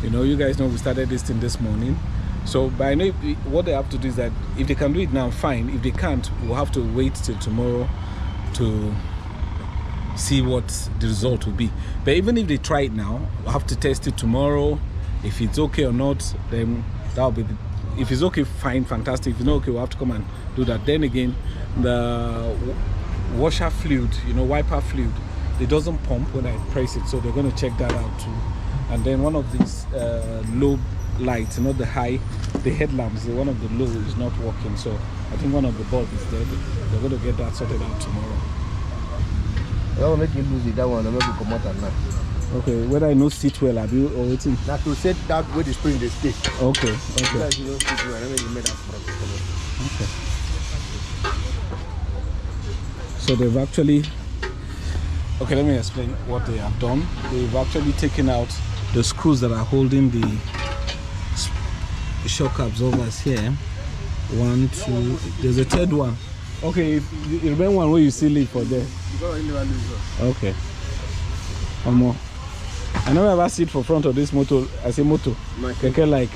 You know, you guys know we started this thing this morning. So by now, what they have to do is that if they can do it now, fine. If they can't, we'll have to wait till tomorrow to see what the result will be. But even if they try it now, we'll have to test it tomorrow. If it's okay or not, then that'll be if it's okay, fine, fantastic. If it's not okay, we'll have to come and do that. Then again, the washer fluid, you know, wiper fluid, it doesn't pump when I press it, so they're going to check that out too. And then one of these low lights, not the high, the headlamps, one of the low is not working, so I think one of the bulbs is dead. They're going to get that sorted out tomorrow. I will make you lose it, that one, I'm going to come out at night. Okay, whether I know sit well, have you or waiting? Now to set that where the spring they stay. Okay, okay. You guys, you don't sit well, I mean, you made that front. Okay. So they've actually, okay, let me explain what they have done. They've actually taken out the screws that are holding the shock absorbers here. 1, 2, there's a third one. Okay, you remember one where you still leave for there? Okay. One more. I never ever sit for front of this motor. I say motor. Keke like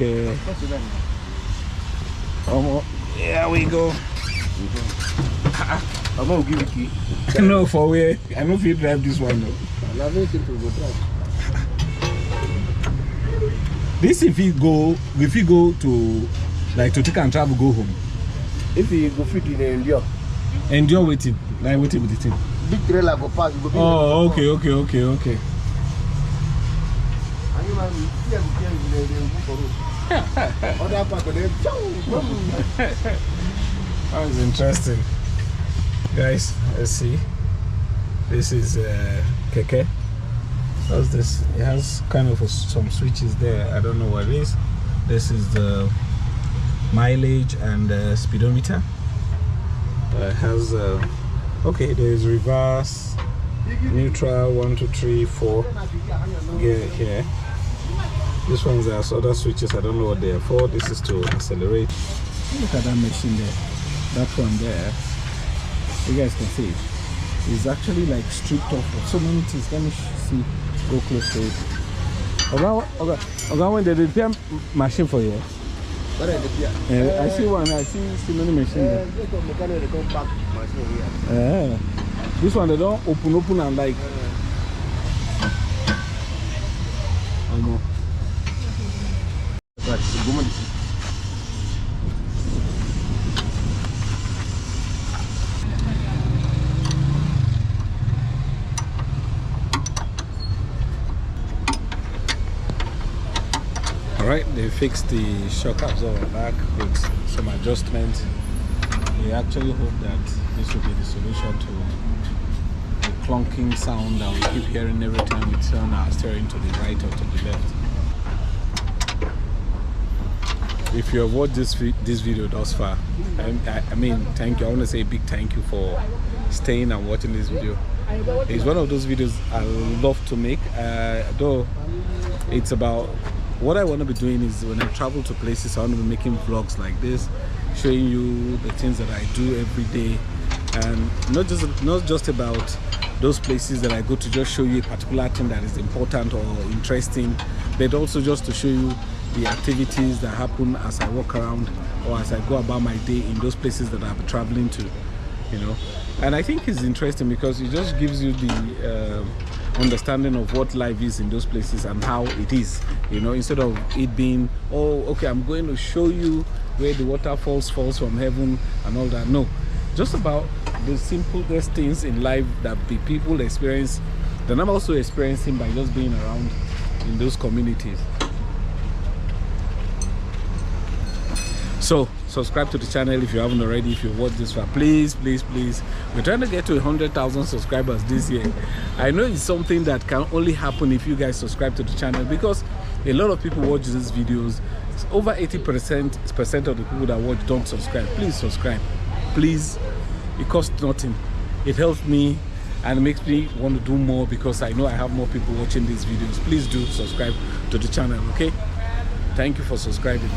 here we go. I'm going to give you key. No, for where? I know if you drive this one though. This if you go to like to take and travel, go home. If you go fit in Endure. Endure waiting. Like waiting with the thing. Big trailer go pass. Go oh, okay. That was interesting. Guys, let's see. This is Keke. What's this? It has kind of some switches there. I don't know what it is. This is the mileage and speedometer. It has okay, there is reverse, neutral, 1, 2, 3, 4 gear here. This one has other switches. I don't know what they are for. This is to accelerate. Look at that machine there. That one there. You guys can see it. It's actually like stripped off of so many things. Let me see. Go close to it. Okay, when they repair machine for you. I see one. I see many machines. This one they don't open and like. Alright, they fixed the shock absorber back with some adjustments. We actually hope that this will be the solution to the clunking sound that we keep hearing every time we turn our steering to the right or to the left. If you have watched this video thus far, I mean, thank you. I want to say a big thank you for staying and watching this video. It's one of those videos I love to make, though it's about what I want to be doing is when I travel to places, I want to be making vlogs like this, showing you the things that I do every day, and not just about those places that I go to just show you a particular thing that is important or interesting, but also just to show you the activities that happen as I walk around or as I go about my day in those places that I'm traveling to, you know. And I think it's interesting because it just gives you the understanding of what life is in those places and how it is, you know, instead of it being, oh, okay, I'm going to show you where the waterfalls falls from heaven and all that. No, just about the simplest things in life that the people experience, that I'm also experiencing by just being around in those communities. So subscribe to the channel if you haven't already. If you watch this far, please, please, please. We're trying to get to 100,000 subscribers this year. I know it's something that can only happen if you guys subscribe to the channel, because a lot of people watch these videos. It's over 80% of the people that watch don't subscribe. Please subscribe, please. It costs nothing. It helps me and makes me want to do more, because I know I have more people watching these videos. Please do subscribe to the channel, okay? Thank you for subscribing.